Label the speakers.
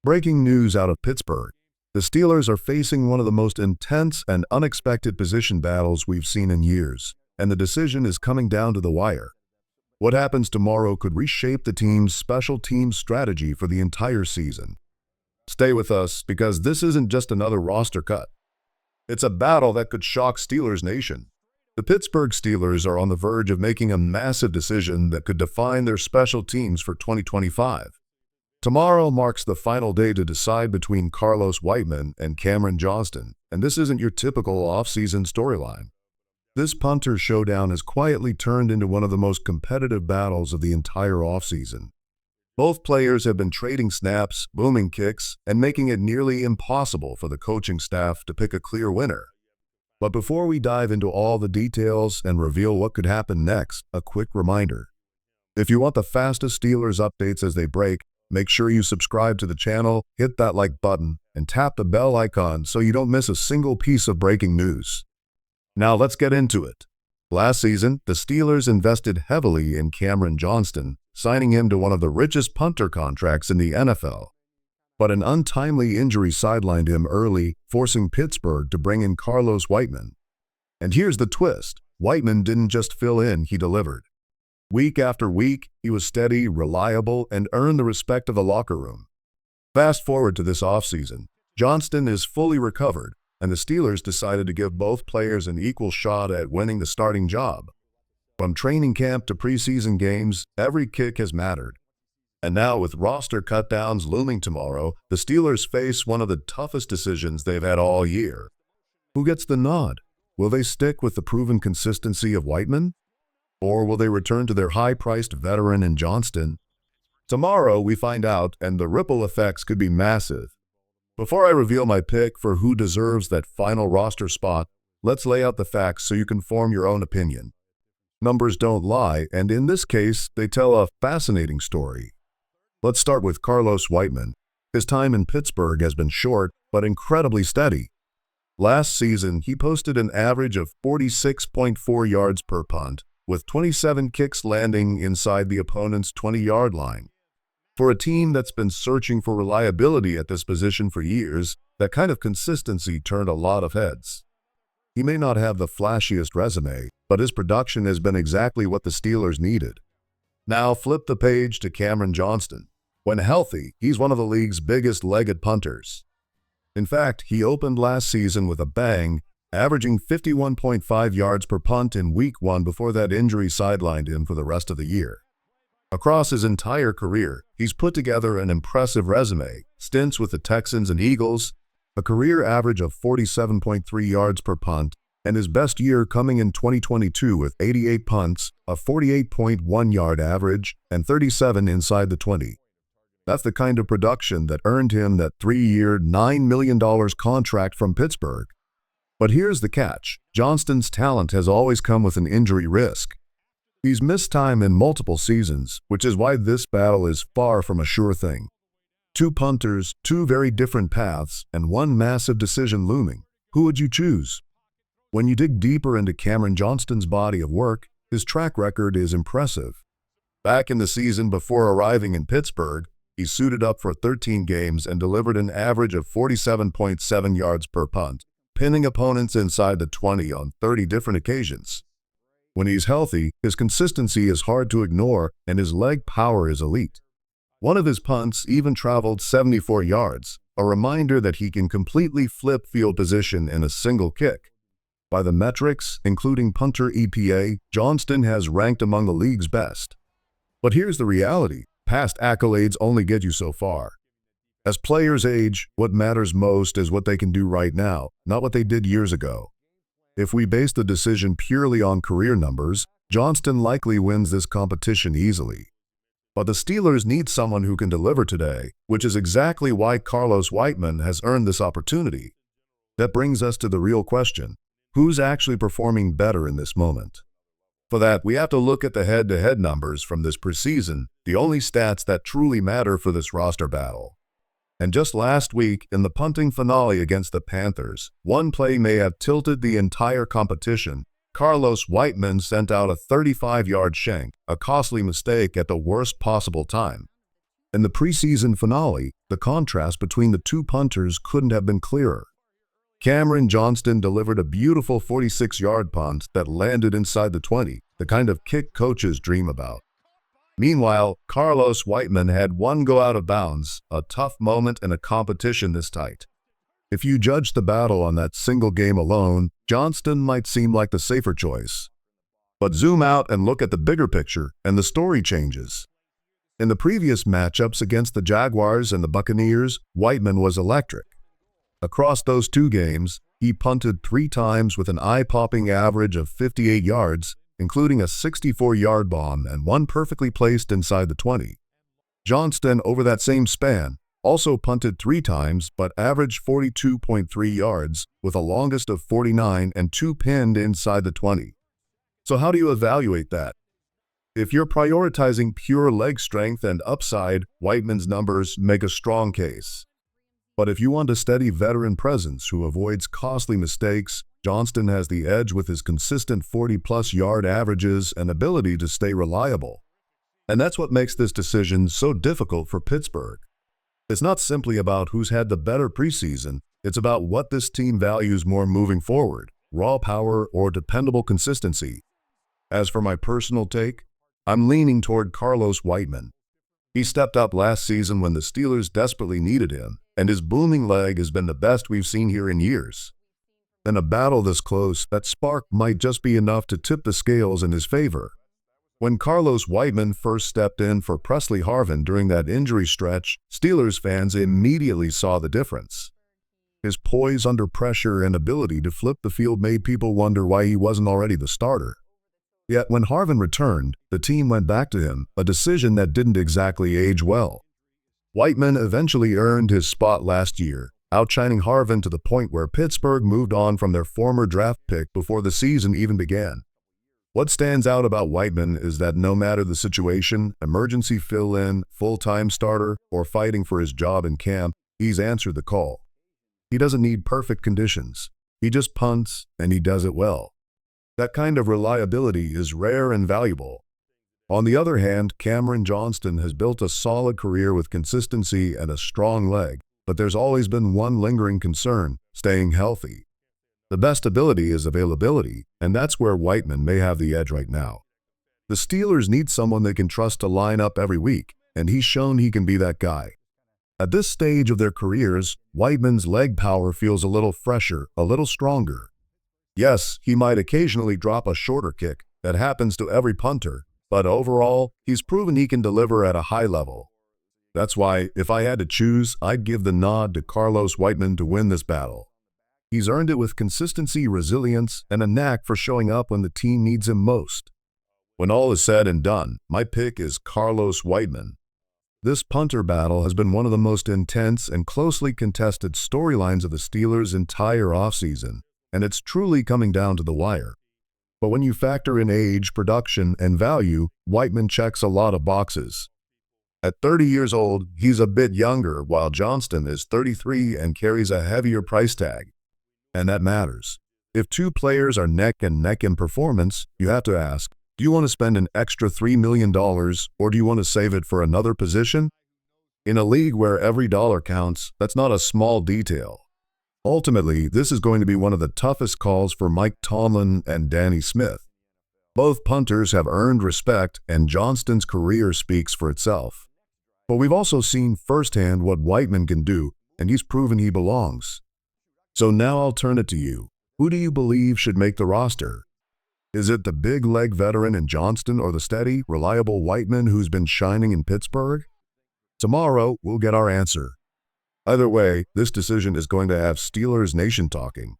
Speaker 1: Breaking news out of Pittsburgh. The Steelers are facing one of the most intense and unexpected position battles we've seen in years, and the decision is coming down to the wire. What happens tomorrow could reshape the team's special teams strategy for the entire season. Stay with us because this isn't just another roster cut. It's a battle that could shock Steelers Nation. The Pittsburgh Steelers are on the verge of making a massive decision that could define their special teams for 2025. Tomorrow marks the final day to decide between Carlos Whiteman and Cameron Johnston, and this isn't your typical off-season storyline. This punter showdown has quietly turned into one of the most competitive battles of the entire offseason. Both players have been trading snaps, booming kicks, and making it nearly impossible for the coaching staff to pick a clear winner. But before we dive into all the details and reveal what could happen next, a quick reminder. If you want the fastest Steelers updates as they break, make sure you subscribe to the channel, hit that like button, and tap the bell icon so you don't miss a single piece of breaking news. Now let's get into it. Last season, the Steelers invested heavily in Cameron Johnston, signing him to one of the richest punter contracts in the NFL. But an untimely injury sidelined him early, forcing Pittsburgh to bring in Carlos Whiteman. And here's the twist. Whiteman didn't just fill in, he delivered. Week after week, he was steady, reliable, and earned the respect of the locker room. Fast forward to this offseason. Johnston is fully recovered, and the Steelers decided to give both players an equal shot at winning the starting job. From training camp to preseason games, every kick has mattered. And now, with roster cutdowns looming tomorrow, the Steelers face one of the toughest decisions they've had all year. Who gets the nod? Will they stick with the proven consistency of Whiteman? Or will they return to their high-priced veteran in Johnston? Tomorrow we find out, and the ripple effects could be massive. Before I reveal my pick for who deserves that final roster spot, let's lay out the facts so you can form your own opinion. Numbers don't lie, and in this case, they tell a fascinating story. Let's start with Carlos Whiteman. His time in Pittsburgh has been short, but incredibly steady. Last season, he posted an average of 46.4 yards per punt, with 27 kicks landing inside the opponent's 20-yard line. For a team that's been searching for reliability at this position for years, that kind of consistency turned a lot of heads. He may not have the flashiest resume, but his production has been exactly what the Steelers needed. Now flip the page to Cameron Johnston. When healthy, he's one of the league's biggest legged punters. In fact, he opened last season with a bang, averaging 51.5 yards per punt in Week 1 before that injury sidelined him for the rest of the year. Across his entire career, he's put together an impressive resume, stints with the Texans and Eagles, a career average of 47.3 yards per punt, and his best year coming in 2022 with 88 punts, a 48.1-yard average, and 37 inside the 20. That's the kind of production that earned him that 3-year, $9 million contract from Pittsburgh. But here's the catch. Johnston's talent has always come with an injury risk. He's missed time in multiple seasons, which is why this battle is far from a sure thing. Two punters, two very different paths, and one massive decision looming. Who would you choose? When you dig deeper into Cameron Johnston's body of work, his track record is impressive. Back in the season before arriving in Pittsburgh, he suited up for 13 games and delivered an average of 47.7 yards per punt, pinning opponents inside the 20 on 30 different occasions. When he's healthy, his consistency is hard to ignore and his leg power is elite. One of his punts even traveled 74 yards, a reminder that he can completely flip field position in a single kick. By the metrics, including punter EPA, Johnston has ranked among the league's best. But here's the reality. Past accolades only get you so far. As players age, what matters most is what they can do right now, not what they did years ago. If we base the decision purely on career numbers, Johnston likely wins this competition easily. But the Steelers need someone who can deliver today, which is exactly why Carlos Whiteman has earned this opportunity. That brings us to the real question. Who's actually performing better in this moment? For that, we have to look at the head-to-head numbers from this preseason, the only stats that truly matter for this roster battle. And just last week, in the punting finale against the Panthers, one play may have tilted the entire competition. Carlos Whiteman sent out a 35-yard shank, a costly mistake at the worst possible time. In the preseason finale, the contrast between the two punters couldn't have been clearer. Cameron Johnston delivered a beautiful 46-yard punt that landed inside the 20, the kind of kick coaches dream about. Meanwhile, Carlos Whiteman had one go out of bounds, a tough moment in a competition this tight. If you judge the battle on that single game alone, Johnston might seem like the safer choice. But zoom out and look at the bigger picture, and the story changes. In the previous matchups against the Jaguars and the Buccaneers, Whiteman was electric. Across those two games, he punted 3 times with an eye-popping average of 58 yards, including a 64-yard bomb and one perfectly placed inside the 20. Johnston, over that same span, also punted 3 times but averaged 42.3 yards, with a longest of 49 and 2 pinned inside the 20. So how do you evaluate that? If you're prioritizing pure leg strength and upside, Whiteman's numbers make a strong case. But if you want a steady veteran presence who avoids costly mistakes, Johnston has the edge with his consistent 40-plus yard averages and ability to stay reliable. And that's what makes this decision so difficult for Pittsburgh. It's not simply about who's had the better preseason, it's about what this team values more moving forward, raw power or dependable consistency. As for my personal take, I'm leaning toward Carlos Whiteman. He stepped up last season when the Steelers desperately needed him, and his booming leg has been the best we've seen here in years. In a battle this close, that spark might just be enough to tip the scales in his favor. When Carlos Whiteman first stepped in for Presley Harvin during that injury stretch, Steelers fans immediately saw the difference. His poise under pressure and ability to flip the field made people wonder why he wasn't already the starter. Yet when Harvin returned, the team went back to him, a decision that didn't exactly age well. Whiteman eventually earned his spot last year, outshining Harvin to the point where Pittsburgh moved on from their former draft pick before the season even began. What stands out about Whiteman is that no matter the situation, emergency fill-in, full-time starter, or fighting for his job in camp, he's answered the call. He doesn't need perfect conditions. He just punts, and he does it well. That kind of reliability is rare and valuable. On the other hand, Cameron Johnston has built a solid career with consistency and a strong leg, but there's always been one lingering concern: staying healthy. The best ability is availability, and that's where Whiteman may have the edge right now. The Steelers need someone they can trust to line up every week, and he's shown he can be that guy. At this stage of their careers, Whiteman's leg power feels a little fresher, a little stronger. Yes, he might occasionally drop a shorter kick. That happens to every punter, but overall, he's proven he can deliver at a high level. That's why, if I had to choose, I'd give the nod to Carlos Whiteman to win this battle. He's earned it with consistency, resilience, and a knack for showing up when the team needs him most. When all is said and done, my pick is Carlos Whiteman. This punter battle has been one of the most intense and closely contested storylines of the Steelers' entire offseason, and it's truly coming down to the wire. But when you factor in age, production, and value, Whiteman checks a lot of boxes. At 30 years old, he's a bit younger, while Johnston is 33 and carries a heavier price tag. And that matters. If two players are neck and neck in performance, you have to ask, do you want to spend an extra $3 million, or do you want to save it for another position? In a league where every dollar counts, that's not a small detail. Ultimately, this is going to be one of the toughest calls for Mike Tomlin and Danny Smith. Both punters have earned respect, and Johnston's career speaks for itself. But we've also seen firsthand what Whiteman can do, and he's proven he belongs. So now I'll turn it to you. Who do you believe should make the roster? Is it the big leg veteran in Johnston or the steady, reliable Whiteman who's been shining in Pittsburgh? Tomorrow, we'll get our answer. Either way, this decision is going to have Steelers Nation talking.